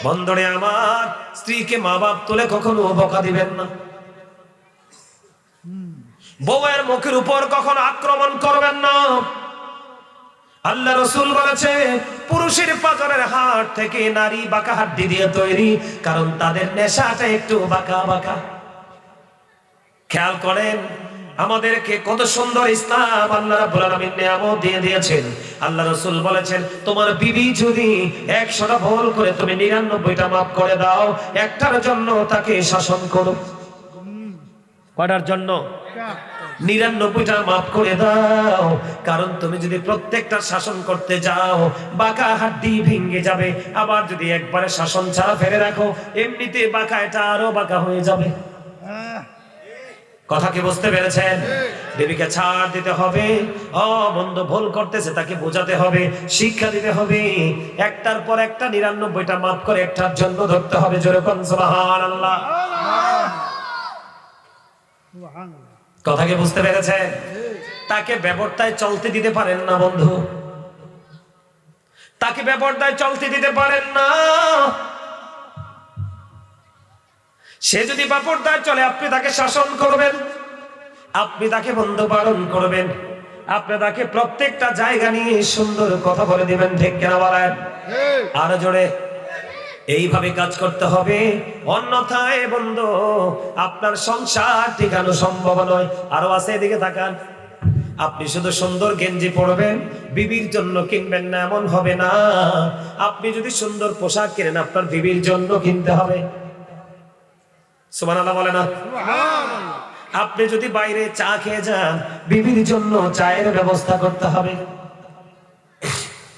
বন্ধুরে আমার, স্ত্রীকে মা বাপ তুলে কখনো বকা দিবেন না। বউয়ের মুখের উপর কখনো আক্রমণ করবেন না। আল্লাহ রাসূল বলেছে, পুরুষের পাজরের হাড় থেকে নারী বাঁকা হাড্ডি দিয়ে তৈরি, কারণ তাদের নেশাটা একটু বাঁকা বাঁকা। খেয়াল করেন আমাদেরকে কত সুন্দর ইসলাম আল্লাহ রাব্বুল আলামিন নিয়ামত দিয়ে দিয়েছেন। আল্লাহ রাসূল বলেছেন, তোমার বিবি যদি 100টা ভুল করে তুমি 99টা মাফ করে দাও, একটার জন্য তাকে শাসন করো। কয়টার জন্য? 99টা মাফ করে দাও। কারণ তুমি যদি প্রত্যেকটা শাসন করতে যাও, বাঁকা হাড্ডি ভেঙে যাবে। আবার যদি একবারে শাসন ছাড়া ফেলে রাখো, এমনিতে বাঁকা এটা আরো বাঁকা হয়ে যাবে। কথা কি বুঝতে পেরেছেন? বিবিকে ছাড় দিতে হবে। বন্ধু ভুল করতেছে তাকে বোঝাতে হবে, শিক্ষা দিতে হবে। একটার পর একটা 99টা মাফ করে একটার জন্য ধরতে হবে। জোরে কোন সুবহানাল্লাহ। কথা কি বুঝতে পেরেছেন? তাকে ব্যবস্থায় চলতে দিতে পারেন না বন্ধু, তাকে ব্যবস্থায় চলতে দিতে পারেন না। সে যদি বাপরদায় চলে, আপনি তাকে শাসন করবেন, আপনি তাকে বন্ধ বারণ করবেন, আপনি তাকে প্রত্যেকটা জায়গা নিয়ে সুন্দর কথা বলে দিবেন। ঠিক কিনা বলেন? আরো জোরে। এইভাবে কাজ করতে হবে, অন্যথায় বন্ধু আপনার সংসার টিকানো সম্ভব নয়। আরো আছে, এদিকে তাকান। আপনি শুধু সুন্দর গেঞ্জি পরবেন, বিবির জন্য কিনবেন না এমন হবে না। আপনি যদি সুন্দর পোশাক কিনেন, আপনার বিবির জন্য কিনতে হবে। সুবহানাল্লাহ বলে না? আপনি যদি বাইরে চা খেয়ে যান, বিবির জন্য চায়ের ব্যবস্থা করতে হবে।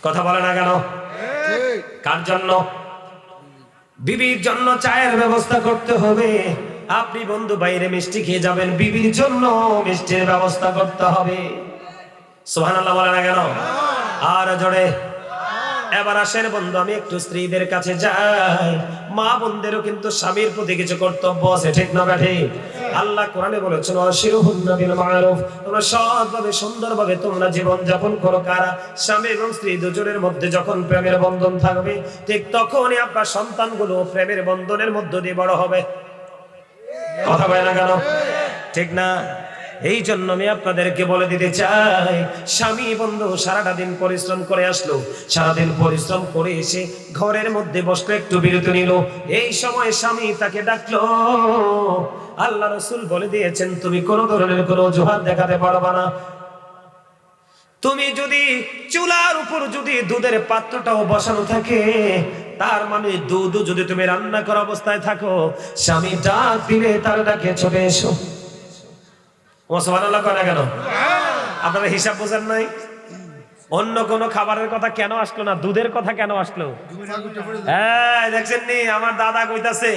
কথা বলে না কেন? কার জন্য? বিবির জন্য চায়ের ব্যবস্থা করতে হবে। আপনি বন্ধু বাইরে মিষ্টি খেয়ে যাবেন, বিবির জন্য মিষ্টির ব্যবস্থা করতে হবে। সুবহানাল্লাহ বলে না কেন? আর জোরে। এবার আসেন বন্ধু, আমি একটু স্ত্রীদের কাছে যাই। মা বোনদেরও কিন্তু স্বামীর প্রতি কিছু কর্তব্য আছে, ঠিক না ঠিক? আল্লাহ কোরআনে বলেছেন, ওয়াশিরুহুন্না বিল মা'রুফ, তোমরা সৎভাবে সুন্দরভাবে তোমরা জীবন যাপন করো। কারা? স্বামী এবং স্ত্রী দুজনের মধ্যে যখন প্রেমের বন্ধন থাকবে, ঠিক তখনই আপনার সন্তানগুলো প্রেমের বন্ধনের মধ্য দিয়ে বড় হবে। কথা বলে না কেন? ঠিক না? এই জন্য আমি আপনাদেরকে বলে দিতে চাই, স্বামী বন্ধু সারাটা দিন পরিশ্রম করে আসলো, সারাদিন পরিশ্রম করে এসে ঘরের মধ্যে বসলো, একটু বিরতি নিল। এই সময় স্বামী তাকে ডাকলো। আল্লাহ রাসূল বলে দিয়েছেন, তুমি কোন ধরনের কোনো অজুহাত দেখাতে পারবা না। তুমি যদি চুলার উপর যদি দুধের পাত্রটাও বসানো থাকে, তার মানে দুধ যদি তুমি রান্না করা অবস্থায় থাকো, স্বামী ডাক দিলে তার ডাকে ছুটে এসো। সুবহানাল্লাহ করে কেন? আপনারা হিসাব বোঝেন নাই? অন্য কোন খাবারের কথা কেন আসলো না, দুধের কথা কেন আসলো? হ্যাঁ, দেখছেন নি আমার দাদা কইতাছে,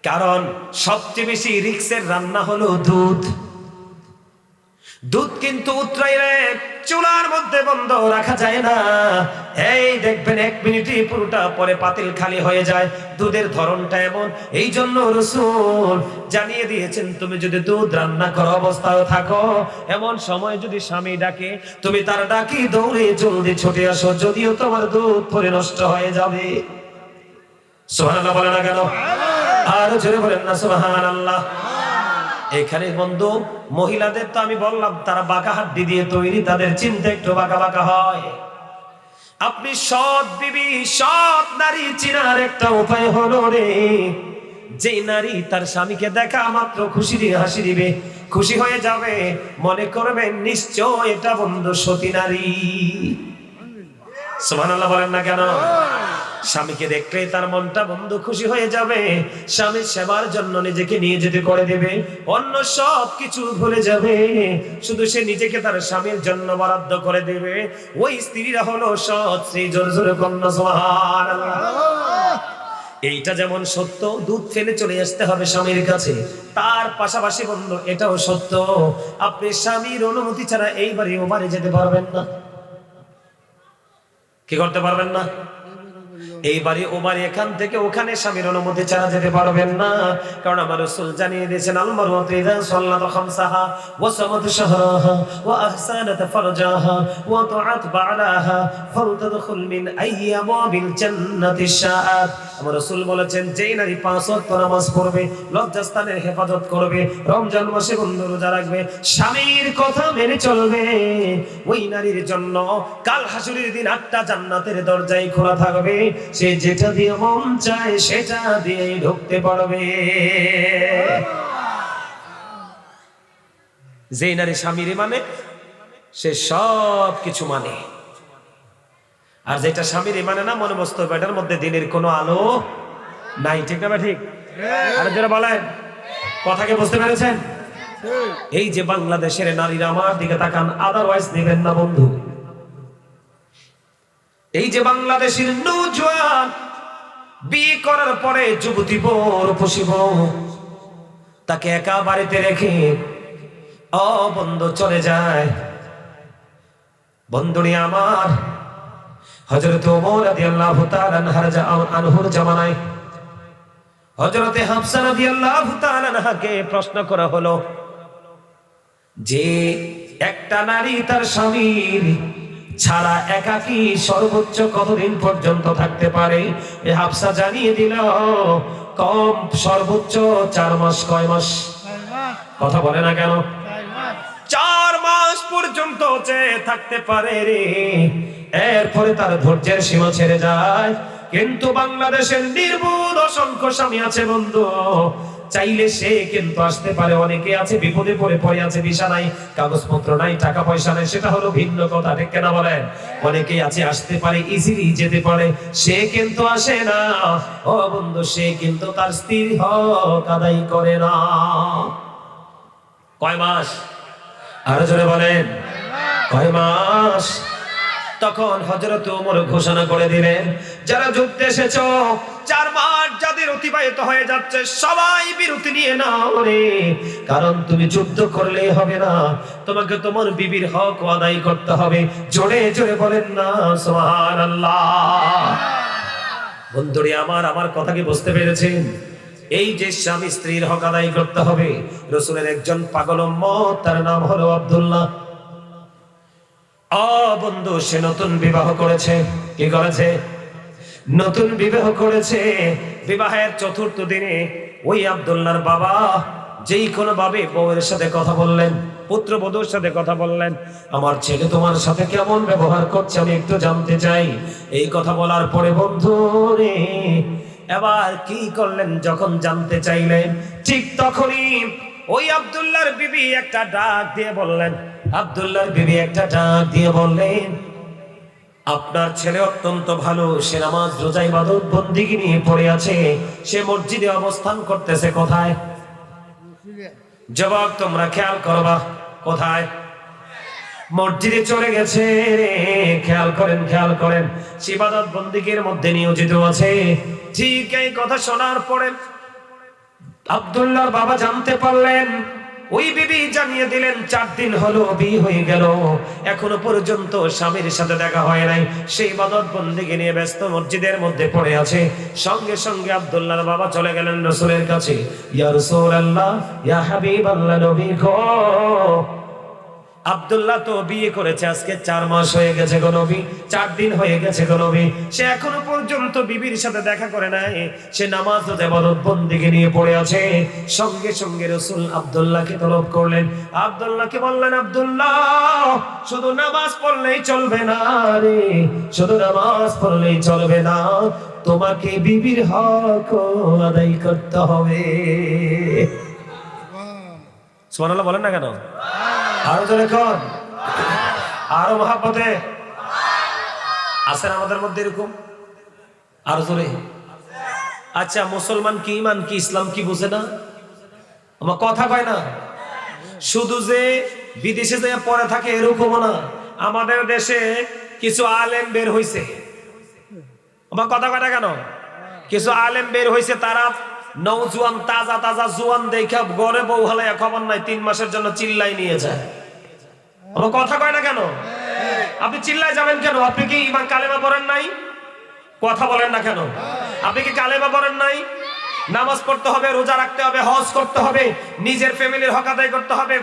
কারণ সবচেয়ে বেশি রিস্কের রান্না হলো দুধ। দুধ কিন্তু উতরাইলে চুলার মধ্যে বন্ধ রাখা যায় না। এই দেখবেন 1 মিনিটই পুরোটা, পরে পাতিল খালি হয়ে যায়। দুধের ধরনটা এমন। এই জন্য রাসূল জানিয়ে দিয়েছেন, তুমি যদি দুধ রান্না করা অবস্থায় থাকো, এমন সময় যদি স্বামী ডাকে, তুমি তার ডাকি দৌড়ে জলদি ছুটে আসো, যদিও তোমার দুধ পরে নষ্ট হয়ে যাবে। সুবহানাল্লাহ বলে না কেন? আর জোরে বলেন না সুবহানাল্লাহ। এখানে বন্ধু মহিলাদের তো আমি বললাম, তারা বাঁকা হাড্ডি দিয়ে তৈরি, তাদের চিন্তা একটু বাঁকা বাঁকা হয়। আপনি সৎ বিবি, সৎ নারী চিনার একটা উপায় হলো রে, যে নারী তার স্বামীকে দেখা মাত্র খুশি দিয়ে হাসি দিবে, খুশি হয়ে যাবে, মনে করবেন নিশ্চয় এটা বন্ধু সতী নারী। সুবহানাল্লাহ বলেন না কেন? স্বামীকে দেখলে তার মনটা বন্ধু খুশি হয়ে যাবে, স্বামীর সেবার জন্য নিজেকে নিয়োজিত করে দেবে, অন্য সব কিছু ভুলে যাবে, শুধু সে নিজেকে তার স্বামীর জন্য বরাদ্দ করে দেবে। ওই স্ত্রীরা হলো সৎ স্ত্রী। জোরে জোরে কন্যা সুবহানাল্লাহ। এইটা যেমন সত্য, দুধ ফেলে চলে আসতে হবে স্বামীর কাছে, তার পাশাপাশি বন্ধু এটাও সত্য, আপনি স্বামীর অনুমতি ছাড়া এই বাড়ি ও বাড়ি যেতে পারবেন না। কি করতে পারবেন না? এই বাড়ি ও বাড়ি, এখান থেকে ওখানে স্বামীর অনুমতি ছাড়া যেতে পারবেন না, কারণ আমার রাসূল জানিয়ে দিয়েছেন আল মারওয়াতু ইযা সাল্লাত খামসাহা ওয়া সামাত শাহরাহা ওয়া আহসানাত ফারজাহা ওয়া তাআত বা'লাহা ফালতাদখুল মিন আইয়াবিল জান্নাতি শাআত। আমার রাসূল বলেছেন, যেই নারী 5 ওয়াক্ত নামাজ পড়বে, লজ্জাস্থানের হেফাজত করবে, রমজান মাসে বন্ধু রোজা রাখবে, স্বামীর কথা মেনে চলবে, ওই নারীর জন্য কাল হাসুরের দিন 8টা জান্নাতের দরজাই খোলা থাকবে। সে যেটা দিয়ে মন চায় সেটা দিয়েই ঢুকতে পারবে। যে নারী স্বামীর মানে সে সব কিছু মানে, আর যেটা স্বামীর মানে না, মনে বস্তু এটার মধ্যে দিনের কোনো আলো নাই। ঠিক না ঠিক? আর যারা বলেন কথাকে বুঝতে পেরেছেন? এই যে বাংলাদেশের নারীরা আমার দিকে তাকান, আদারওয়াইজ নেবেন না বন্ধু। এই যে বাংলাদেশের নওজোয়ান বিয়ে করার পরে যুবতী বউ রূপসী বউ তাকে একা বাড়িতে রেখে বন্ধু চলে যায়। বন্ধুনি আমার, হযরত ওমর রাদিয়াল্লাহু তাআলা আনহুর জামানায় হযরতে হাফসা রাদিয়াল্লাহু তাআলা আনহাকে প্রশ্ন করা হলো যে একটা নারী তার স্বামীর ছাড়া একাকী সর্বোচ্চ কতদিন পর্যন্ত থাকতে পারে? এই হাফসা জানিয়ে দিল, কম সর্বোচ্চ 4 মাস। কয় মাস? কথা বলে না কেন? 4 মাস পর্যন্ত যে থাকতে পারে রে, এরপরে তার ধৈর্যের সীমা ছেড়ে যায়। কিন্তু বাংলাদেশের নির্বোধ অসংখ্য স্বামী আছে বন্ধু, চাইলে সে কিন্তু আসতে পারে। অনেকে আছে বিপদে পড়ে আছে, বিছানায় কাগজপত্র নাই, টাকা পয়সা নাই, সেটা হলো ভিন্ন কথা। ঠিক কেনা বলেন? অনেকেই আছে আসতে পারে, ইজিলি যেতে পারে, সে কিন্তু আসে না। ও বন্ধু, সে কিন্তু তার স্ত্রীর হক আদায় করে না। কয় মাস? আরো জোরে বলেন, কয় মাস? তখন হযরত ওমর ঘোষণা করে দিলেন, যারা যুদ্ধে এসেছো, 4 মাস যাদের অতিবাহিত হয়ে যাচ্ছে, সবাই বিরতি নিয়ে নাও রে। কারণ তুমি যুদ্ধ করলেই হবে না, তোমাকে তোমার বিবির হক আদায় করতে হবে। জোরে জোরে বলেন না সুবহানাল্লাহ। বন্ধুরে আমার কথা কি বুঝতে পেরেছেন? এই যে স্বামী স্ত্রীর হক আদায় করতে হবে, রাসূলের একজন পাগল উম্মত, তার নাম হলো আব্দুল্লাহ। বন্ধু, সে নতুন বিবাহ করেছে। কি করেছে? নতুন বিবাহ করেছে। বিবাহের 4র্থ দিনে ওই আব্দুল্লাহর বাবা যেই কোনো ভাবে বউয়ের সাথে কথা বললেন, পুত্রবধূর সাথে কথা বললেন, আমার ছেলে তোমার সাথে কেমন ব্যবহার করছে আমি একটু জানতে চাই। এই কথা বলার পরে বন্ধু রে, এবার কি করলেন? যখন জানতে চাইলেন, ঠিক তখনই ওই আব্দুল্লাহর বিবি একটা ডাক দিয়ে বললেন, আপনার ছেলে অত্যন্ত ভালো, সে নামাজ রোজা ইবাদত বন্দেগী নিয়ে পড়ে আছে, সে মসজিদে অবস্থান করতেছে। কোথায়? যুবক তোমরা খেয়াল করবা, কোথায়? মসজিদে চলে গেছে। খেয়াল করেন, সে ইবাদত বন্দেগীর মধ্যে নিয়োজিত আছে। ঠিক এই কথা শোনার পরে আব্দুল্লাহর বাবা জানতে পারলেন, ওই বিবি জানিয়ে দিলেন 4 দিন হলো বিয়ে হয়ে গেল, এখনো পর্যন্ত স্বামীর সাথে দেখা হয় নাই, সেই ইবাদত বন্দেগী নিয়ে ব্যস্ত মসজিদের মধ্যে পড়ে আছে। সঙ্গে সঙ্গে আব্দুল্লাহর বাবা চলে গেলেন রাসূলের কাছে। ইয়া রাসূলুল্লাহ, ইয়া হাবিবাল্লাহ, নবী গো, আব্দুল্লাহ তো বিয়ে করেছে, আজকে 4 মাস হয়ে গেছে গো নবী, 4 দিন হয়ে গেছে গো নবী, সে এখনো পর্যন্ত বিবির সাথে দেখা করে নাই, সে নামাজ ও ইবাদত বন্দেগী নিয়ে পড়ে আছে। সঙ্গে সঙ্গে রাসূল আব্দুল্লাহকে তলব করলেন। আব্দুল্লাহকে বললেন, আব্দুল্লাহ, শুধু নামাজ পড়লেই চলবে না রে, শুধু নামাজ পড়লেই চলবে না, তোমাকে বিবির হক আদায় করতে হবে। সুবহানাল্লাহ বলেন না কেন? আরো জোরে কর, আরো মহাব্বতে আছেন আমাদের মধ্যে এরকম? আরো জোরে। আচ্ছা, মুসলমান কি, ইমান কি, ইসলাম কি বুঝে না? আমার কথা কয় না। শুধু যে বিদেশে যে পড়ে থাকে এরকম না, আমাদের দেশে কিছু আলেম বের হইছে। আমার কথা কয় না কেন? কিছু আলেম বের হইছে, তারা নওজোয়ান তাজা তাজা জোয়ান দেখা গড়ে বউ হালাইয়া খবর নাই 3 মাসের জন্য চিল্লাই নিয়ে যায়। আমার কথা কয় না কেন? আপনি চিল্লাই যাবেন কেন? আপনি কি ইমান কালেমা পড়েন নাই? কথা বলেন না কেন? আপনি কি কালেমা পড়েন নাই? নামাজ পড়তে হবে, রোজা রাখতে হবে, হজ করতে হবে, নিজের ফ্যামিলির হক আদায় করতে হবে,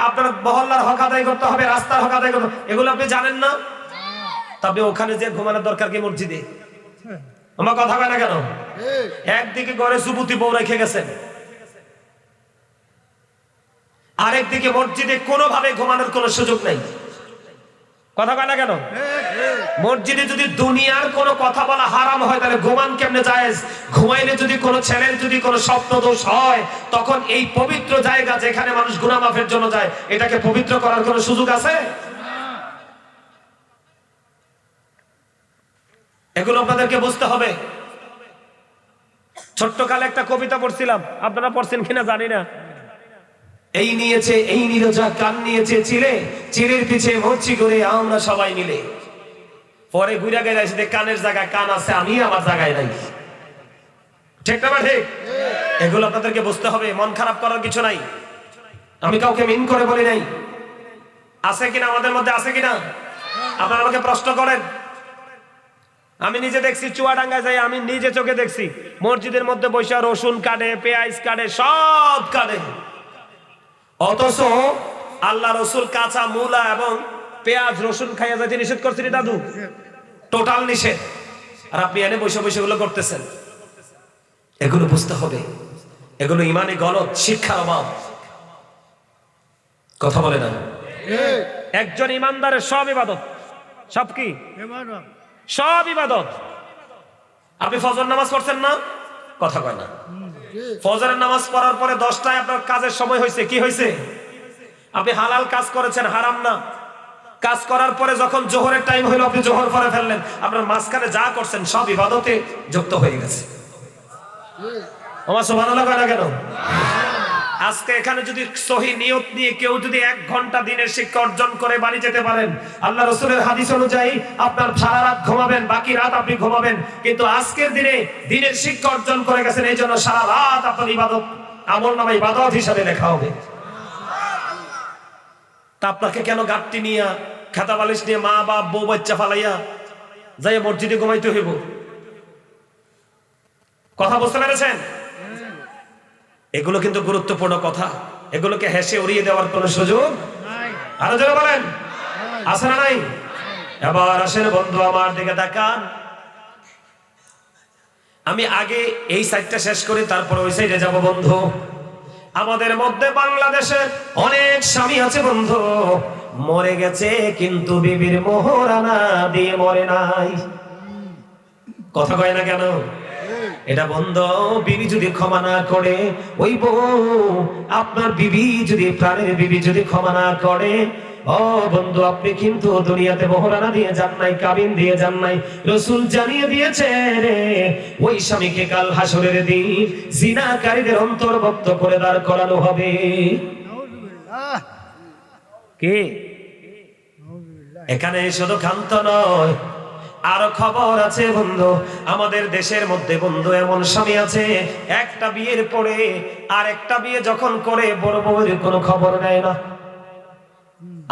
আপনার মহল্লার হক আদায় করতে হবে, রাস্তার হক আদায় করতে হবে, এগুলো আপনি জানেন না? তবে ওখানে যে ঘুমানোর দরকার কি মসজিদে? আমার কথা হয় না কেন? একদিকে ঘরে সুবুতি বউ রেখে গেছেন, আরেকদিকে মসজিদে কোনোভাবে ঘুমানোর কোনো সুযোগ নাই। কথা কয় না কেন? মসজিদে যদি দুনিয়ার কোনো কথা বলা হারাম হয় তাহলে ঘুমান কেমনে জায়েজ? ঘুমাইলে যদি কোনো ছেলের যদি কোনো স্বপ্ন দোষ হয়, তখন এই পবিত্র জায়গা যেখানে মানুষ গুনাহ মাফের জন্য যায়, এটাকে পবিত্র করার কোনো সুযোগ আছে? এগুলো আপনাদেরকে বুঝতে হবে। ছোট্টকালে একটা কবিতা পড়ছিলাম, আপনারা পড়ছেন কিনা জানি না। এই নিয়েছে এই নীরজা, কান নিয়েছে চিলে, চিলের পিছে মরছি করে আমরা সবাই মিলে। পরে ঘুরে গেলে এসে কানের জায়গায় কান আছে, আমি আমার জায়গায় নাই। ঠিক না ঠিক? এগুলো আপনাদেরকে বুঝতে হবে। মন খারাপ করার কিছু নাই, আমি কাউকে মিন করে বলি নাই। আছে কিনা আমাদের মধ্যে, আছে কিনা? আপনারা আমাকে প্রশ্ন করেন। আমি নিজে দেখছি, চুয়াডাঙ্গায় যাই, আমি নিজে চোখে দেখছি মসজিদের মধ্যে বসে রসুন কাটে, পেঁয়াজ কাটে, সব কাটে। অথচ আল্লাহ রসুল কাঁচা মূলা এবং পেঁয়াজ রসুন খাইয়া যাইতে নিষেধ করছেন, দাদু টোটাল নিষেধ। আর আপনি এনে বসে বসে এগুলো করতেছেন। এগুলো বুঝতে হবে, এগুলো ইমানে গলত, শিক্ষার অভাব। কথা বলে না? একজন ইমানদারের সব ইবাদত, সব কি সব ইবাদত। আপনি ফজর নামাজ পড়ছেন না? কথা কয় না। ফজরের নামাজ পড়ার পরে 10টায় আপনার কাজের সময় হয়েছে, কি হয়েছে? আপনি হালাল কাজ করেছেন, হারাম না। কাজ করার পরে যখন জোহরের টাইম হইলো, আপনি জোহর পরে ফেললেন, আপনার মাঝখানে যা করছেন সব ইবাদতে যুক্ত হয়ে গেছে। আমার সুবহানাল্লাহ কয় না কেন? আজকে এখানে যদি সহি নিয়ত নিয়ে কেউ যদি 1 ঘন্টা দিনের শিক্ষা অর্জন করে বাড়ি যেতে পারেন, আল্লাহ রাসূলের হাদিস অনুযায়ী আপনার সারা রাত ঘুমাবেন, বাকি রাত আপনি ঘুমাবেন। কিন্তু আজকের দিনে দিনের শিক্ষা অর্জন করে গেছেন, এই জন্য সারা রাত আপনার ইবাদত আমলনামায় ইবাদত হিসাবে লেখা হবে। তা আপনাকে কেন গাঁটটি নিয়ে, খাতা বালিশ নিয়ে, মা বাপ বউ বাচ্চা ফালাইয়া যাই মসজিদে ঘুমাইতে হইব? কথা বুঝতে পেরেছেন? এগুলো কিন্তু গুরুত্বপূর্ণ কথা। এগুলোকে হেসে উড়িয়ে দেওয়ার কোনো সুযোগ নাই। আরো জোরে বলেন, আছে না নাই? এবার আসেন বন্ধু, আমার দিকে তাকান। আমি আগে এই সাইডটা শেষ করি, তারপর ওই সাইডে যাব বন্ধু। আমাদের মধ্যে বাংলাদেশে অনেক স্বামী আছে বন্ধু, মরে গেছে কিন্তু বিবির মোহরানা দিয়ে মরে নাই। কথা কয় না কেন? এটা বন্ধ। বিবি যদি ক্ষমা না করে, ওই বউ আপনার বিবি যদি, প্রাণের বিবি যদি ক্ষমা না করে, ও বন্ধু আপনি কিন্তু দুনিয়াতে মোহরানা দিয়ে যান নাই, কাবিন দিয়ে যান নাই। রাসূল জানিয়ে দিয়েছে রে, ওই স্বামীকে কাল হাসরের দিন জিনাকারীদের অন্তর্ভুক্ত করে দাঁড় করানো হবে। কে? এখানে শুধু ক্ষান্ত নয়, আরো খবর আছে বন্ধু। আমাদের দেশের মধ্যে বন্ধু এমন স্বামী আছে, একটা বিয়ের পরে আর একটা বিয়ে যখন করে বড় বউয়ের কোনো খবর নেয় না।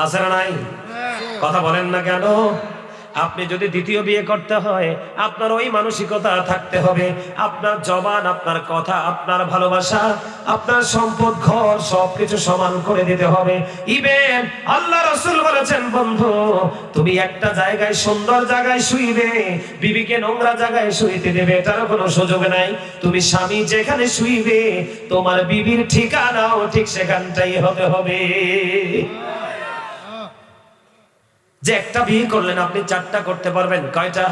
আছে না নাই? কথা বলেন না কেন? আপনি যদি দ্বিতীয় বিয়ে করতে হয়, আপনার ওই মানসিকতা থাকতে হবে। আপনার জবান, আপনার কথা, আপনার ভালোবাসা, আপনার সম্পদ, ঘর সবকিছু সমান করে দিতে হবে। ইবেন আল্লাহ রাসূল বলেছেন বন্ধু, তুমি একটা জায়গায়, সুন্দর জায়গায় শুইবে, বিবিকে নোংরা জায়গায় শুইতে দেবে এটার কোনো সুযোগ নাই। তুমি স্বামী যেখানে শুইবে, তোমার বিবির ঠিকানাও ঠিক সেখানটাই হতে হবে। যে একটা বিয়ে করলেন, আপনি 4টা করতে পারবেন, কয়টা?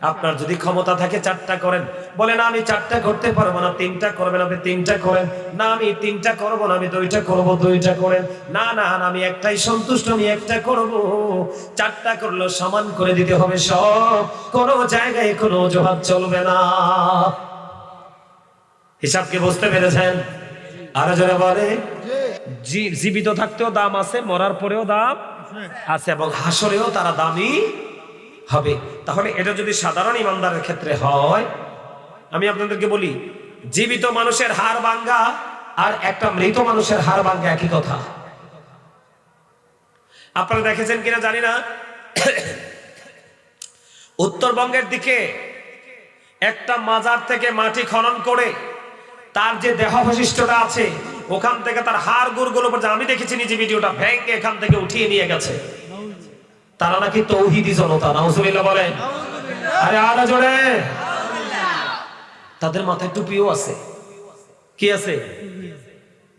আপনার যদি ক্ষমতা থাকে 4টা করেন। বলেন আমি 4টা করতে পারবো না, 3টা করবেন, আপনি 3টা করেন। না আমি 3টা করবো না, আমি 2টা করবো, 2টা করেন। না না আমি একটাই সন্তুষ্ট, আমি একটা করবো। 4টা করলেও সমান করে দিতে হবে সব, কোনো জায়গায় কোনো অজুহাত চলবে না। হিসাব কি বুঝতে পেরেছেন? আরো যারা বলে জীবিত থাকতেও দাম আছে, মরার পরেও দাম আছে, এবং হাসরেও তারা দামি হবে। তাহলে এটা যদি সাধারণ ইমানদারের ক্ষেত্রে হয়, আমি আপনাদেরকে বলি, জীবিত মানুষের হাড় ভাঙ্গা আর একটা মৃত মানুষের হাড় ভাঙ্গা একই কথা। আপনারা দেখেছেন কিনা জানি না, উত্তরবঙ্গের দিকে একটা মাজার থেকে মাটি খনন করে তার যে দেহাবশিষ্টটা আছে ওখান থেকে তার হাড় গুড়গুলো আমি দেখেছি নিজে ভিডিওটা ভেঙে এখান থেকে উঠিয়ে নিয়ে গেছে। তারা নাকি তৌহিদি জনতা, নাউজুবিল্লাহ বলেন। আরে আরো জোরে। তাদের মাথায় টুপিও আছে। কি আছে?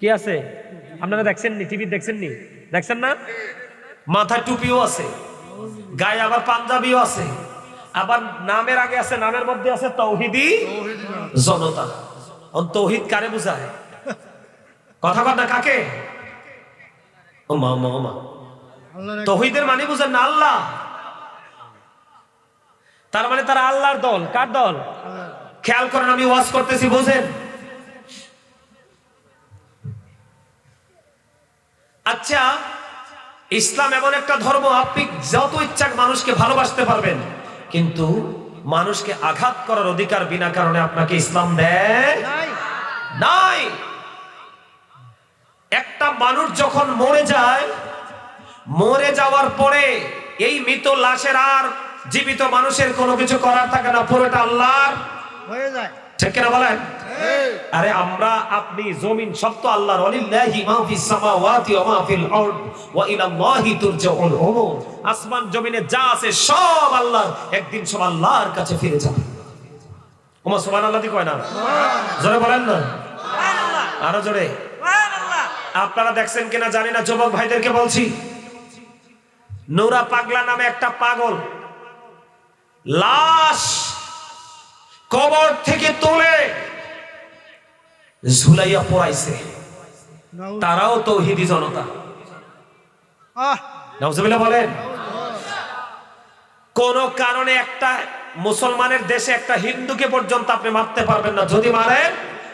কি আছে? আপনারা দেখছেন নি? টিভি দেখছেন নি? দেখছেন না? মাথায় টুপিও আছে, গায়ে আবার পাঞ্জাবিও আছে, আবার নামের আগে আছে, নামের মধ্যে আছে তৌহিদি জনতা। তৌহিদ কারে বুঝায়? কথা বল না, কাকে? ও মা মা মা, তৌহিদের মানে বুঝেন না আল্লাহ। তার মানে তারা আল্লাহর দল। কার দল? খেয়াল করেন, আমি ওয়াজ করতেছি, বুঝেন। আচ্ছা, ইসলাম এমন একটা ধর্ম, আপনি যত ইচ্ছা মানুষকে ভালোবাসতে পারবেন, কিন্তু মানুষকে আঘাত করার অধিকার বিনা কারণে আপনাকে ইসলাম দেয় নাই। একটা মানুষ যখন মরে যায়, মরে যাওয়ার পরে এই মৃত লাশের আর জীবিত মানুষের কোনো কিছু করার থাকে না, পুরোটা আল্লাহর হয়ে যায়। ঠিক কিনা বলেন? আরে আমরা আপনি জমিন সব তো আল্লাহর। ওয়ালিল্লাহি মা ফিস সামাওয়াতি ওয়া মা ফিল আরদ ওয়া ইলাল্লাহি তুরজাউল উমুর। আসমান জমিনে যা আছে সব আল্লাহর, একদিন সব আল্লাহর কাছে ফিরে যাবে। ওমা সুবহানাল্লাহ দি কয় না? জোরে বলেন না, সুবহানাল্লাহ। আরো জোরে সুবহানাল্লাহ। আপনারা দেখছেন কিনা জানি না, যুবক ভাইদেরকে বলছি, নূরা পাগলা নামে একটা পাগল লাশ কবর থেকে তুলে ঝুলাইয়া পড়াইছে। তারাও তৌহিদি জনতা। নাউজুবিল্লাহ বলেন। কোন কারণে একটা মুসলমানের দেশে একটা হিন্দুকে পর্যন্ত আপনি মারতে পারবেন না। যদি মারেন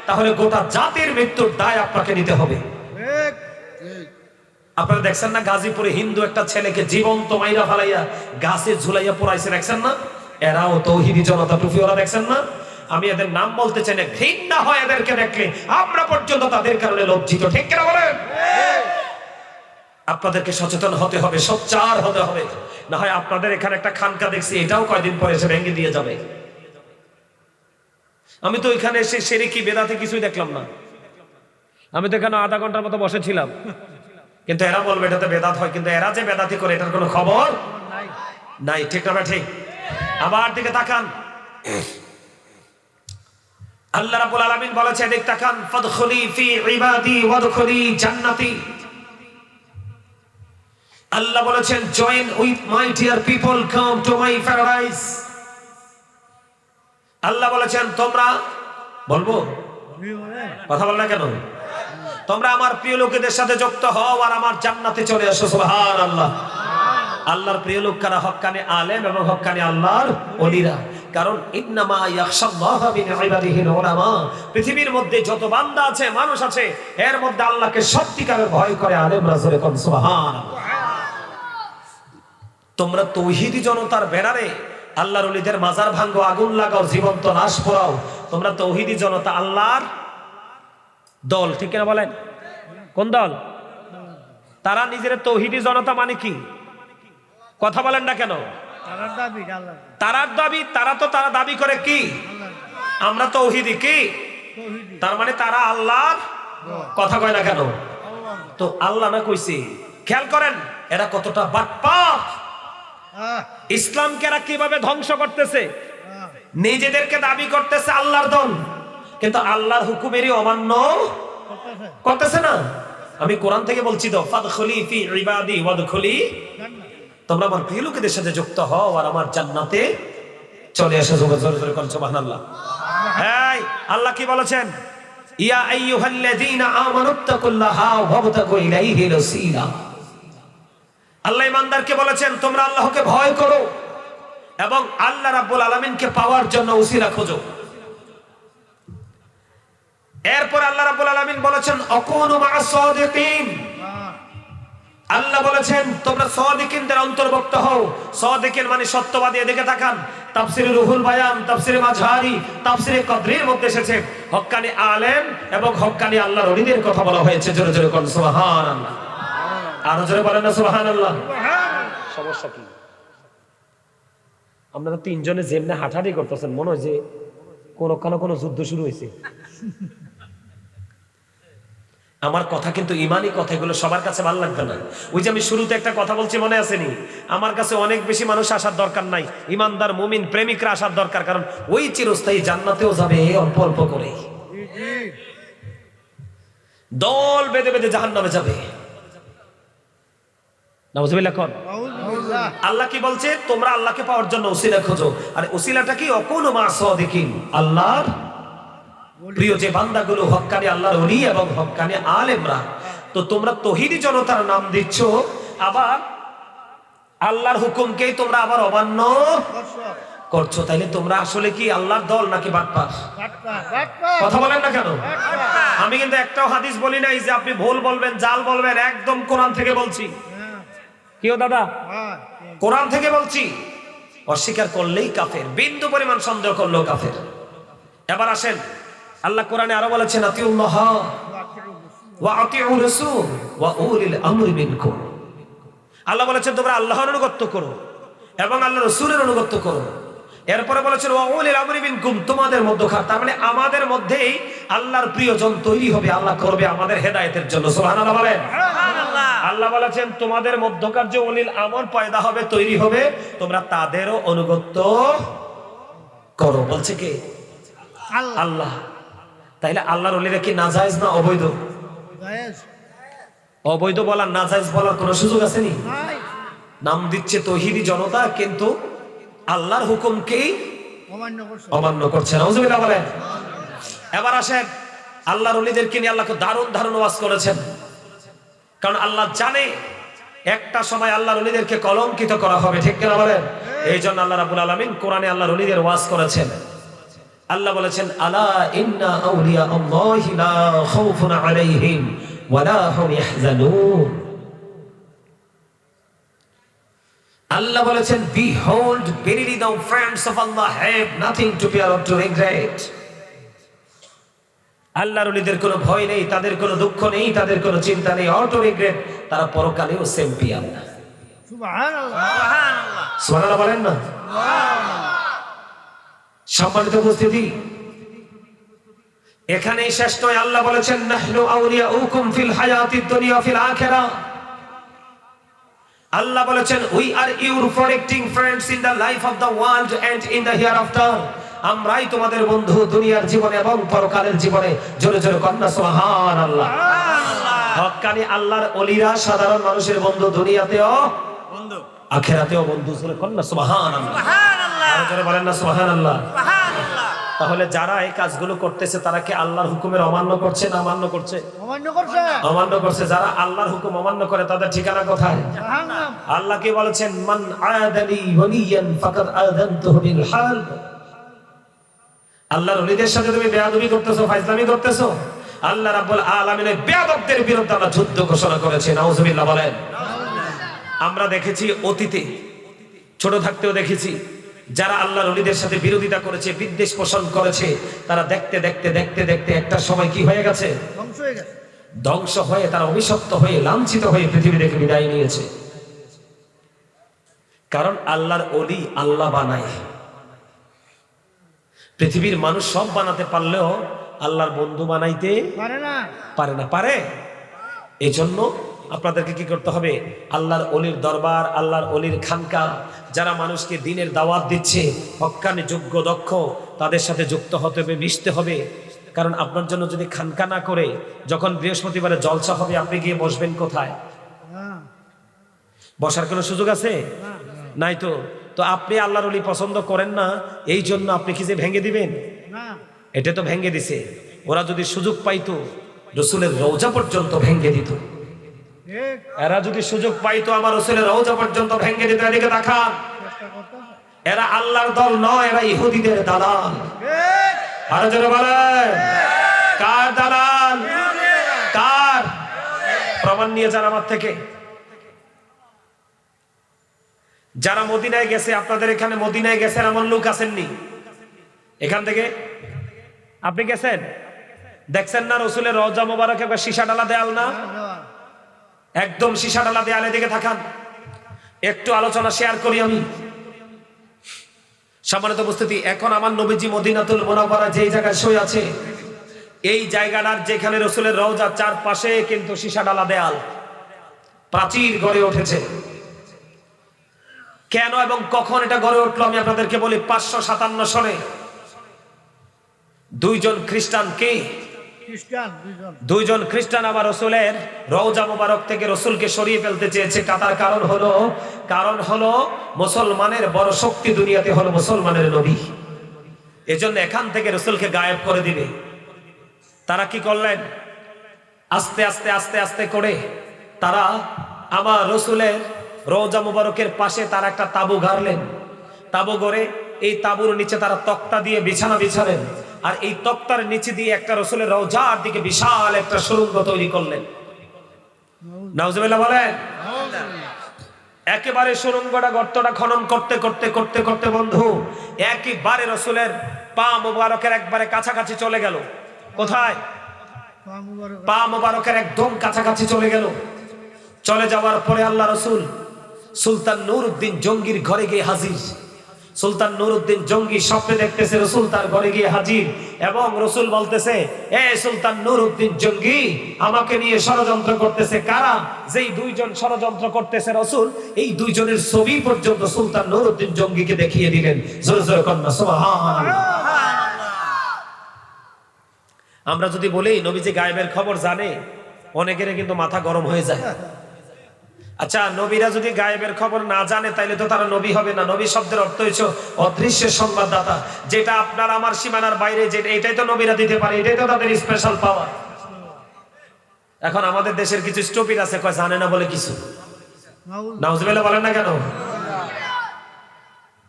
তাহলে গোটা জাতির মৃত্যুর দায় আপনাকে নিতে হবে। আপনারা দেখছেন না, গাজীপুরে হিন্দু একটা ছেলেকে জীবন্ত মাইরা ফালাইয়া গাছে ঝুলাইয়া পড়াইছে, দেখছেন না? এরাও তৌহিদি জনতা, টুপিওয়ালা, দেখছেন না? আমি এদের নাম বলতে চাই না, ঘৃণা হয় এদেরকে দেখলে। আমরা পর্যন্ত তাদের কারণে লজ্জিত। ঠিক কিনা বলেন? আপনাদেরকে সচেতন হতে হবে, সোচ্চার হতে হবে, না হয় আপনাদের এখানে একটা খানকা দেখছি, এটাও কয়দিন পরে এসে ভেঙে দিয়ে যাবে। আমি তো এখানে এসে শিরকি বেদাতি কিছুই দেখলাম না। আমি তো এখানে আধা ঘন্টার মতো বসেছিলাম, কিন্তু এরা বলবে এটাতে বেদাত হয়, কিন্তু এরা যে বেদাতি করে এটার কোনো খবর নাই। ঠিক না? ঠিক। আবার দিকে তাকান, আল্লাহ রাব্বুল আলামিন বলেছে, দেখ তাকান, ফাদখুলি ফি ইবাদি ওয়াদখুলি জান্নাতি। আল্লাহ বলেছেন, join with my dear people, come to my paradise. আল্লাহ বলেছেন, তোমরা বলবো কথা বল না কেন? তোমরা আমার প্রিয় লোকেদের সাথে যুক্ত হও আর আমার জান্নাতে চলে আসো। সুবহানাল্লাহ। আল্লাহর প্রিয় লোক কারা? হক্কানি আলেম এবং হক্কানি আল্লাহর ওলিরা। কারণ ইন্নামা ইয়াখশাল্লাহা মিন ইবাদিহিল উলামা। পৃথিবীর মধ্যে যত বান্দা আছে, মানুষ আছে, এর মধ্যে আল্লাহকে সত্যিকারের ভয় করে আলেমরা। জোরে কোন সুবহানাল্লাহ। তোমরা তৌহিদি জনতার ব্যানারে আল্লাহর ওলিদের মাজার ভাঙ্গো, আগুন লাগাও, জীবন্ত লাশ পোড়াও। তোমরা তৌহিদি জনতা, আল্লাহর দল। ঠিক কিনা বলেন? কোন দল? তারা নিজের তৌহিদি জনতা মানে কি? কথা বলেন না কেন? তারার দাবি, তারা দাবি করে কি? আমরা তৌহিদি। কি তার মানে? তারা আল্লাহর কথা কয় না কেন? তো আল্লাহ না কইছে? খেয়াল করেন এরা কতটা বাটপার। ইসলামকে এরা কিভাবে ধ্বংস করতেছে। নিজেদেরকে দাবি করতেছে আল্লাহর দল, কিন্তু আল্লাহর হুকুমেরই অমান্য করতেছে না। আমি কোরআন থেকে বলছি তো, ফাদখুলি ফি ইবাদি ওয়াদখুলি। তোমরা আমার প্রিয় লোকেদের সাথে যুক্ত হও আর আমার জান্নাতে চলে এসো। জোরে জোরে কোন সুবহানাল্লাহ। এই আল্লাহ কি বলেছেন? ইয়া আইয়ুহাল্লাযীনা আমানুত্তাকুল্লাহা ওয়াবতাগু ইলাইহিল ওসিলা। আল্লাহ ইমানদারকে বলেছেন, তোমরা আল্লাহকে ভয় করো এবং আল্লাহ রাব্বুল আলামিনকে পাওয়ার জন্য ওসিলা খোঁজো। এরপর আল্লাহ রাব্বুল আলামিন বলেছেন, আকুনু মা'আস সাদিকিন। আল্লাহ বলেছেন, তোমরা সাদিকিনদের অন্তর্ভুক্ত হও। সাদিকিন মানে সত্যবাদী। এদিকে তাকান, তাফসীরে রুহুল বায়ান, তাফসীরে মাঝহারি, তাফসীরে কদরির মধ্যে এসেছে হক্কানি আলেম এবং হক্কানি আল্লাহর ওলিদের কথা বলা হয়েছে। জোরে জোরে কোন সুবহানাল্লাহ। আরো জোরে বলেন না সুবহানাল্লাহ। সমস্যা কি? আপনারা তিনজনে যেমনে হাঁটাহাঁটি করতেছেন, মনে হয় যে কোনো যুদ্ধ শুরু হয়েছে। আমার কথা কিন্তু ইমানি কথা, এগুলো সবার কাছে ভালো লাগবে না। ওই যে আমি শুরুতে একটা কথা বলছি, মনে আসেনি? আমার কাছে অনেক বেশি মানুষ আসার দরকার নাই, ইমানদার মুমিন প্রেমিকরা আসার দরকার, কারণ ওই চিরস্থায়ী জান্নাতেও যাবে অল্প অল্প করে, দল বেঁধে বেঁধে জাহান্নামে যাবে। নাউজুবিল্লাহ। কোন আল্লাহ কি বলছে? তোমরা আল্লাহকে পাওয়ার জন্য ওসিলা খোঁজো। আর ওসিলাটা কি? অকুনু মা সাদিকিন, আল্লাহর প্রিয় যে বান্দাগুলো হক্কানি আল্লাহর ওলি এবং হক্কানি আলেমরা। তো তোমরা তৌহিদি জনতার নাম দিচ্ছ, আবার আল্লাহর হুকুমকেই তোমরা আবার অমান্য করছো। তাইলে তোমরা আসলে কি আল্লাহর দল নাকি বাটপার? কথা বলেন না কেন? আমি কিন্তু একটাও হাদিস বলি নাই যে আপনি ভুল বলবেন, জাল বলবেন, একদম কোরআন থেকে বলছি। কেউ দাদা কোরআন থেকে বলছি। অস্বীকার করলেই কাফের, বিন্দু পরিমাণ সন্দেহ করলেও কাফের। এবার আসেন, আল্লাহ কোরআনে আরো বলেছেন আতিউল্লাহ ওয়া আতিউর রাসূল ওয়া উলিল আমরি মিনকুম। আল্লাহ বলেছেন তোমরা আল্লাহর আনুগত্য করো এবং আল্লাহর রাসূলের আনুগত্য করো। এরপরে বলেছেন ওয়া উলিল আমরি মিনকুম, তোমাদের মধ্যকার, তার মানে আমাদের মধ্যেই আল্লাহর প্রিয়জন তৈরি হবে, আল্লাহ করবে আমাদের হেদায়েতের জন্য। সুবহানাল্লাহ বলেন। সুবহানাল্লাহ। আল্লাহ বলেছেন তোমাদের মধ্যকার যে উলিল আমর পয়দা হবে, তৈরি হবে, তোমরা তাদেরও অনুগত্য করো। বলছে কে? আল্লাহ। তাইলে আল্লাহর ওলিরা কি নাজায়েজ না অবৈধ? অবৈধ বলার, নাজায়েজ বলার কোন সুযোগ আছে নি? নাম দিচ্ছে তৌহিদি জনতা, কিন্তু আল্লাহর হুকুমকেই অমান্য করছে। নাউজুবিল্লাহ বলেন। এবার আসেন, আল্লাহর ওলিদেরকে নিয়ে আল্লাহ দারুণ দারুণ ওয়াজ করেছেন, কারণ আল্লাহ জানে একটা সময় আল্লাহর ওলিদেরকে কলঙ্কিত করা হবে, ঠিক কিনা বলেন? এই জন্য আল্লাহ রাব্বুল আলামিন কোরআনে আল্লাহর ওলিদের ওয়াজ করেছেন। আল্লাহ বলেছেন আলা ইন্না আউলিয়া আল্লাহি লা খাউফুন আলাইহিম ওয়া লা হুম ইয়াহজানুন। আল্লাহ বলেছেন behold verily the friends of Allah have nothing to fear or to regret। আল্লাহর ওলিদের কোনো ভয় নেই, তাদের কোনো দুঃখ নেই, তাদের কোনো চিন্তা নেই, or to regret, তারা পরকালেও চ্যাম্পিয়ন। সুবহানাল্লাহ। সুবহানাল্লাহ। সুবহানাল্লাহ বলেন না? সুবহানাল্লাহ। সম্মানিত উপস্থিতি, এখানেই শেষ নয়। আল্লাহ বলেছেন নাহনু আউলিয়াউকুম ফিল হায়াতিদ দুনিয়া ফিল আখিরাহ। আল্লাহ বলেছেন we are your protecting friends in the life of the world and in the hereafter. আমরাই তোমাদের বন্ধু দুনিয়ার জীবনে এবং পরকালের জীবনে। জোরে জোরে কন্যা সুবহানাল্লাহ। হক্কানি আল্লাহর ওলিরা সাধারণ মানুষের বন্ধু, দুনিয়াতেও বন্ধু, আখিরাতেও বন্ধু। জোরে কন্যা সুবহানাল্লাহ। সুবহানাল্লাহ। জোরে বলেন না সুবহানাল্লাহ। সুবহানাল্লাহ। তাহলে যারা এই কাজগুলো করতেছে তারা কি আল্লাহর হুকুমের অমান্য করছে না অমান্য করছে? অমান্য করছে। অমান্য করছে। যারা আল্লাহর হুকুম অমান্য করে তাদের ঠিকানা কোথায়? জাহান্নাম। আল্লাহ কি বলেছেন? মান আদালি ওয়ালিয়ান ফাকাদ আযানতুহু বিল হারব। আল্লাহর ওলিদের সাথে তুমি বেয়াদবি করতেছো, ফাজলামি করতেছো, আল্লাহ রাব্বুল আলামিনের বেয়াদবদের বিরুদ্ধে আল্লাহ যুদ্ধ ঘোষণা করেছেন। নাউজুবিল্লাহ বলেন। আমরা দেখেছি অতীতে, ছোট থাকতেও দেখেছি, যারা আল্লাহর ওলিদের সাথে বিরোধিতা করেছে, বিদ্বেষ পোষণ করেছে, তারা দেখতে দেখতে দেখতে দেখতে একটা সময় কি হয়ে গেছে? ধ্বংস হয়ে গেছে। ধ্বংস হয়ে তারা অভিশপ্ত হয়ে লাঞ্ছিত হয়ে পৃথিবী থেকে বিদায় নিয়েছে। কারণ আল্লাহর ওলি আল্লাহ বানায়। পৃথিবীর মানুষ সব বানাতে পারলেও আল্লাহর বন্ধু বানাইতে পারে না। পারে? এই জন্য আপনাদেরকে কি করতে হবে? আল্লাহর ওলির দরবার, আল্লাহর ওলির খানকা, যারা মানুষকে দ্বীনের দাওয়াত দিচ্ছে, হক্কানি যোগ্য দক্ষ, তাদের সাথে যুক্ত হতে হবে, মিশতে হবে। কারণ আপনার জন্য যদি খানকা না করে, যখন বৃহস্পতিবারে জলসা হবে, আপনি গিয়ে বসবেন কোথায়? বসার কোনো সুযোগ আছে? নাই তো। তো আপনি আল্লাহর ওলি পছন্দ করেন না, এই জন্য আপনি কি যে ভেঙে দিবেন? এটা তো ভেঙে দিছে। ওরা যদি সুযোগ পাইতো রাসূলের রওজা পর্যন্ত ভেঙে দিত। এরা যদি সুযোগ পাইতো আমার রাসূলের রওজা পর্যন্ত ভেঙে দিত। এদিকে তাকান, এরা আল্লাহর দল নয়, এরা ইহুদিদের দালাল। আরো জোরে বলেন, কার দালাল? কার? প্রমাণ নিয়ে যান আমার থেকে। যারা মদিনায় গেছে, আপনাদের এখানে মদিনায় গেছেন এমন লোক আসেননি? এখান থেকে আপনি গেছেন, দেখছেন না রাসূলের রওজা মোবারকে সীসা ডালা দেয়াল না? একদম সীসা ডালা দেয়ালের দিকে তাকান। একটু আলোচনা শেয়ার করি আমি। সম্মানিত উপস্থিতি, এখন আমার নবীজি মদিনাতুল মুনাওয়ারা যেই জায়গায় শুয়ে আছে, এই জায়গাটার যেখানে রসুলের রওজা, চারপাশে কিন্তু সীসা ডালা দেয়াল, প্রাচীর গড়ে উঠেছে। কেন এবং কখন এটা গড়ে উঠলো আমি আপনাদেরকে বলি। 557 সনে দুইজন খ্রিস্টান, কে দুইজন খ্রিস্টান আবার রসুলের রওজা মুবারক থেকে রসুলকে সরিয়ে ফেলতে চেয়েছে। তার কারণ হলো মুসলমানের বড় শক্তি দুনিয়াতে হলো মুসলমানের নবী। এজন্য এখান থেকে রসুলকে গায়েব করে দিবে। তারা কি করলেন? আস্তে আস্তে আস্তে আস্তে করে তারা আমার রসুলের রওজা মুবারকের পাশে তারা একটা তাবু গাড়লেন। তাবু গড়ে এই তাবুর নিচে তারা তক্তা দিয়ে বিছানা বিছালেন, আর এই তক্তার নিচে দিয়ে একটা রসুলের রওজার দিকে বিশাল একটা সুড়ঙ্গ তৈরি করলেন। নাউজুবিল্লাহ বলেন। একেবারে সুড়ঙ্গটা, গর্তটা খনন করতে করতে করতে করতে বন্ধু একেবারে রসুলের পা মুবারকের একবারে কাছাকাছি চলে গেল। কোথায়? পা মুবারকের একদম কাছাকাছি চলে গেল। চলে যাওয়ার পরে আল্লাহ রসুল সুলতান নূরউদ্দিন জঙ্গির ঘরে গিয়ে হাজির। সুলতান নূরউদ্দিন জঙ্গি স্বপ্নে দেখতেছে রসুল তার ঘরে গিয়ে হাজির, এবং রসুল বলতেছে, এ সুলতান নূরউদ্দিন জঙ্গি আমাকে নিয়ে ষড়যন্ত্র করতেছে। কারা? যেই দুইজন ষড়যন্ত্র করতেছে রসুল, এই দুইজনের ছবি পর্যন্ত সুলতান নূরউদ্দিন জঙ্গিকে দেখিয়ে দিলেন। জোরে জোরে কন্যা সুবহানাল্লাহ। আমরা যদি বলি নবীজি গায়েবের খবর জানে, অনেকের কিন্তু মাথা গরম হয়ে যায়। আচ্ছা, নবীরা যদি গায়েবের খবর না জানে তাইলে তো তারা নবী হবে না। নবী শব্দের অর্থ হচ্ছে অদৃশ্য সংবাদদাতা, যেটা আপনার আমার সীমানার বাইরে, যেটা এটাই তো নবীরা দিতে পারে, এটাই তো তাদের স্পেশাল পাওয়ার। এখন আমাদের দেশের কিছু স্টুপিড আছে, কয় জানে না বলে কিছু। নাউজুবিল্লাহ বলেন না কেন?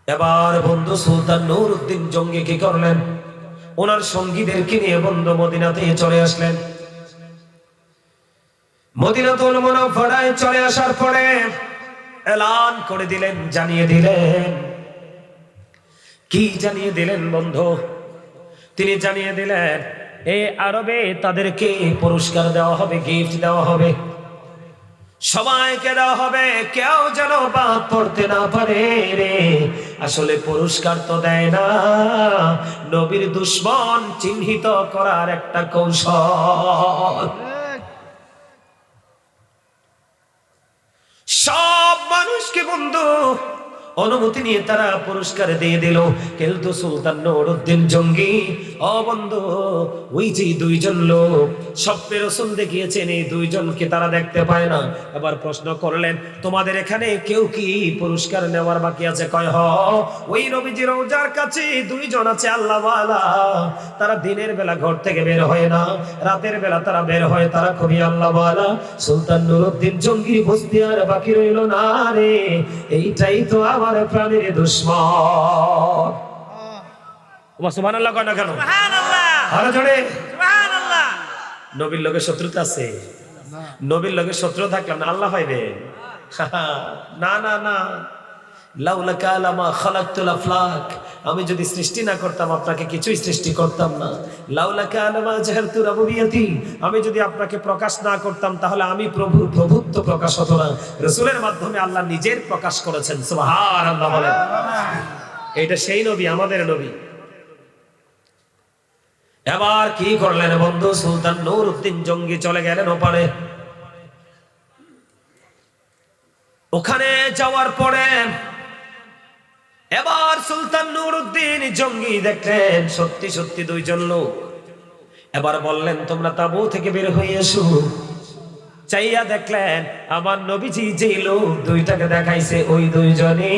এবার বন্ধু সুলতান নূরউদ্দিন জঙ্গি কি করলেন? ওনার সঙ্গীদেরকে নিয়ে বন্ধু মদিনাতে চলে আসলেন। মদিনাতুল মুনাওয়ারায় চলে আসার পরে এলান করে দিলেন, জানিয়ে দিলেন। কি জানিয়ে দিলেন বন্ধু? তিনি জানিয়ে দিলেন এই আরবে তাদেরকে পুরস্কার দেওয়া হবে, গিফট দেওয়া হবে, সবাইকে দেওয়া হবে, কেউ যেন বাদ পড়তে না পারে রে। আসলে পুরস্কার তো দেয় না, নবীর দুশমন চিহ্নিত করার একটা কৌশল। সব মানুষকে বন্ধু অনুমতি নিয়ে তারা পুরস্কার দিয়ে দিল, কিন্তু সুলতান নূরউদ্দিন জঙ্গি ও বন্ধু ওই যে দুইজন লোক স্বপ্নে রাসূল দেখিয়েছেন, এই দুইজনকে তারা দেখতে পায় না। এবার প্রশ্ন করলেন, তোমাদের এখানে কেউ কি পুরস্কার নেওয়ার বাকি আছে? কয় হ, ওই নবীজির রওজার কাছে দুইজন আছে আল্লাহওয়ালা, তারা দিনের বেলা ঘর থেকে বের হয় না, রাতের বেলা তারা বের হয়, তারা খুবই আল্লাহওয়ালা। সুলতান নূরউদ্দিন জঙ্গি বুঝতে আর বাকি রইল না রে, এইটাই তো আমার প্রাণের দুশমন। সুবহানাল্লাহ কয় না কেন? সুবহানাল্লাহ। আরো জোরে সুবহানাল্লাহ। নবীর লগে শত্রুতা আছে? নবীর লগে শত্রু থাকলাম না আল্লাহ পাইবে? না না না। লাউলাকা লামা খালাকতুল আফলাক, আমি যদি সৃষ্টি না করতাম আপনাকে কিছুই সৃষ্টি করতাম না। লাউলাকা লামা জাহারতু রাবুবিয়াতি, আমি যদি আপনাকে প্রকাশ না করতাম তাহলে আমি প্রভুত্ব প্রকাশ হতো না। রাসূলের মাধ্যমে আল্লাহ নিজের প্রকাশ করেছেন। সুবহানাল্লাহ বলেন। এটা সেই নবী, আমাদের নবী। এবার কি করলেন বন্ধু? সুলতান নূরউদ্দিন জঙ্গি চলে গেলেন ওপারে। ওখানে যাওয়ার পরে এবার সুলতান নূরউদ্দিন জঙ্গি দেখলেন সত্যি সত্যি দুইজন লোক। এবার বললেন, তোমরা তাঁবু থেকে বের হয়ে এসো। চাইয়া দেখলেন আমার নবীজি যেই লোক দুইটাকে দেখাইছে ওই দুইজনই।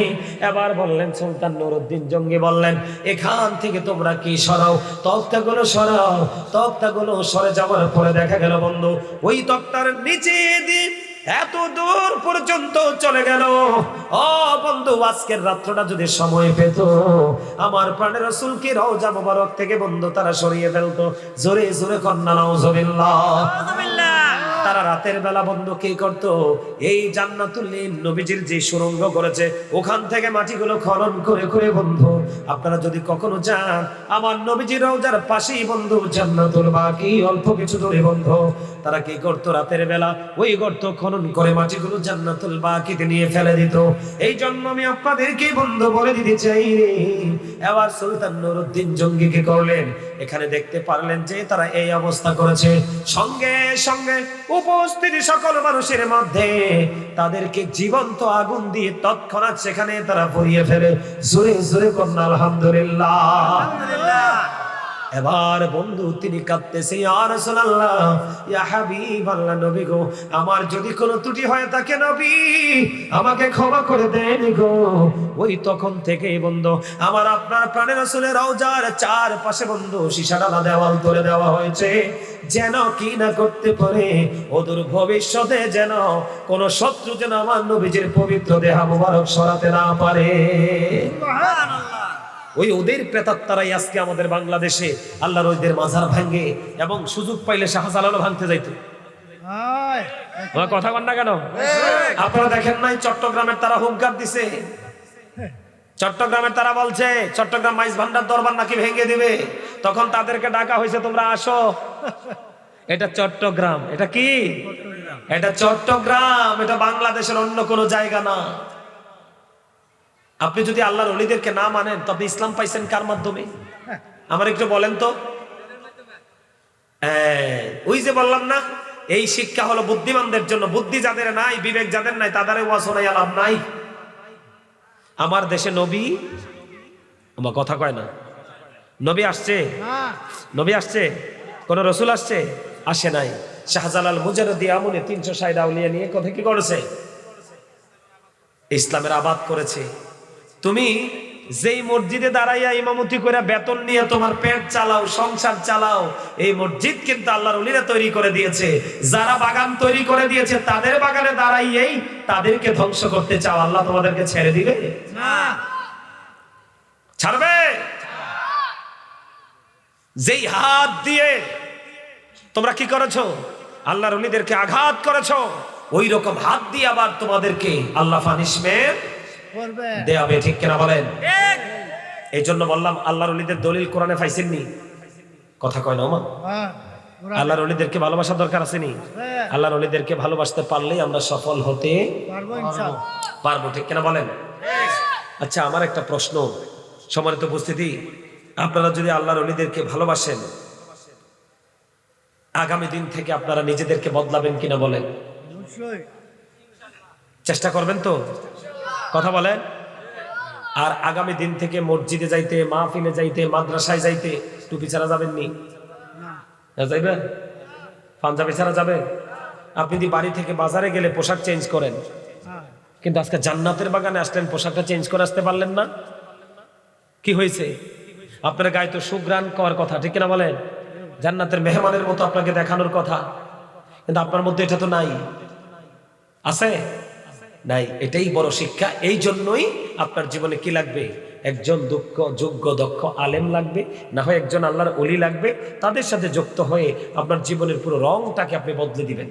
এবার বললেন, সুলতান নূরউদ্দিন জঙ্গি বললেন, এখান থেকে তোমরা কি সরাও, তক্তাগুলো সরাও। তক্তাগুলো সরে যাওয়ার পরে দেখা গেল বন্ধু ওই তক্তার নিচে দিয়ে এত দূর পর্যন্ত চলে গেল। ও বন্ধু, আজকের রাত্রটা যদি সময় পেত আমার প্রাণের রাসূলকে রওজা মুবারক থেকে বন্ধু তারা সরিয়ে ফেলতো। জোরে জোরে কন্যা নাউজুবিল্লাহ। তারা রাতের বেলা বন্ধ কি করতো, এই জান্নাতুল নবীজির যে সুড়ঙ্গ করেছে ওখান থেকে মাটিগুলো খনন করে করে বন্ধু, আপনারা যদি কখনো যান আমার নবীজির রওজার পাশেই বন্ধু জান্নাতুল বাকি অল্প কিছু দূরে বন্ধু, তারা কি করতো রাতের বেলা ওই গর্ত খনন করে মাটিগুলো জান্নাতুল বাকিতে নিয়ে ফেলে দিত। এই জন্য আমি আপনাদেরকে বন্ধু বলে দিতে চাই রে, এবার সুলতান নুরউদ্দিন জঙ্গি কি করলেন, এখানে দেখতে পারলেন যে তারা এই অবস্থা করেছে, সঙ্গে সঙ্গে উপস্থিত সকল মানুষের মধ্যে তাদেরকে জীবন্ত আগুন দিয়ে তৎক্ষণাৎ সেখানে তারা পুড়িয়ে ফেলে। জোরে জোরে কন্যা আলহামদুলিল্লাহ। এবার বন্ধু তিনি কাঁদতেছে, ইয়া রাসূলুল্লাহ, ইয়া হাবিবাল্লাহ, নবী গো আমার যদি কোনো ত্রুটি হয় থাকে নবী আমাকে ক্ষমা করে দেন গো। ওই তখন থেকে বন্ধু আমার আপনার প্রাণের রাসূলের রওজার চারপাশে বন্ধু সীসাডালা দেওয়াল তুলে দেওয়া হয়েছে, যেন কি না করতে পারে অদূর ভবিষ্যতে যেন কোন শত্রু যেন আমার নবীজির পবিত্র দেহ মুবারক সরাতে না পারে। সুবহানাল্লাহ। ওই ওদের প্রেতাত্মারাই আজকে আমাদের বাংলাদেশে আল্লাহর ওদের মাজার ভাঙে এবং সুযোগ পাইলে শাহজালালও ভাঙতে যাইতো। কথা কন না কেন? আপনারা দেখেন নাই চট্টগ্রামের তারা হুঙ্কার দিছে, চট্টগ্রামের তারা বলছে চট্টগ্রাম মাইজ ভান্ডার দরবার নাকি ভেঙে দিবে, তখন তাদেরকে ডাকা হয়েছে তোমরা আসো। এটা চট্টগ্রাম, এটা কি? এটা চট্টগ্রাম, এটা বাংলাদেশের অন্য কোনো জায়গা না। আপনি যদি আল্লাহর ওলিদেরকে না মানেন তবে ইসলাম পাইছেন কার মাধ্যমে আমার একটু বলেন তো? ওই যে বললাম না, এই শিক্ষা হলো বুদ্ধিমানদের জন্য, বুদ্ধি যাদের নাই, বিবেক যাদের নাই তাদের ওয়াজ শোনায় লাভ নাই। আমার দেশে নবী, আমার কথা কয় না, নবী আসছে? নবী আসছে? কোন রসুল আসছে? আসে নাই। শাহজালাল মুজাররদি আমনে 360 আউলিয়া নিয়ে কথা কি করেছে? ইসলামের আবাদ করেছে। তুমি যেই মসজিদে দাঁড়াইয়া ইমামতি করে বেতন নিয়ে তোমার পেট চালাও, সংসার চালাও, এই মসজিদ কিন্তু আল্লাহর ওলিরা তৈরি করে দিয়েছে। যারা বাগান তৈরি করে দিয়েছে তাদের বাগানে দাঁড়াইয়েই তাদেরকে ধ্বংস করতে চাও, আল্লাহ তোমাদেরকে ছেড়ে দিবে না? ছাড়বে? যেই হাত দিয়ে তোমরা কি করেছো, আল্লাহর ওলিদেরকে আঘাত করেছো, ওই রকম হাত দিয়ে আবার তোমাদেরকে আল্লাহ পানিশমেন্ট দেবে, ঠিক কিনা বলেন? এই জন্য বললাম আল্লাহর ওলিদের দলিল কোরআনে পাইছেননি? কথা কয় না মা? আল্লাহর ওলিদেরকে ভালোবাসা দরকার আছে নি? আল্লাহর ওলিদেরকে ভালোবাসতে পারলেই আমরা সফল হতে পারবো, ঠিক কিনা বলেন? আচ্ছা, আমার একটা প্রশ্ন, সম্মানিত উপস্থিতি, আপনারা যদি আল্লাহর ওলিদেরকে ভালোবাসেন আগামী দিন থেকে আপনারা নিজেদেরকে বদলাবেন কিনা বলেন? চেষ্টা করবেন তো? কথা বলেন। আর আগামী দিন থেকে মসজিদে যাইতে, মাহফিলে যাইতে, মাদ্রাসায় যাইতে টুপি ছাড়া যাবেন নি? যাইবেন? পাঞ্জাবি ছাড়া যাবেন? আপনি যদি বাড়ি থেকে বাজারে গেলে পোশাক চেঞ্জ করেন, কিন্তু আজকে জান্নাতের বাগানে আসলেন পোশাকটা চেঞ্জ করে আসতে পারলেন না, কি হয়েছে? আপনার গায়ে তো সুঘ্রাণ করার কথা, ঠিক কিনা বলেন? জান্নাতের মেহমানের মতো আপনাকে দেখানোর কথা, কিন্তু আপনার মধ্যে এটা তো নাই। আছে? নাই। এটাই বড় শিক্ষা। এই জন্যই আপনার জীবনে কি লাগবে? একজন যোগ্য দক্ষ আলেম লাগবে, না হয় একজন আল্লাহর ওলি লাগবে। তাদের সাথে যুক্ত হয়ে আপনার জীবনের পুরো রংটাকে আপনি বদলে দিবেন।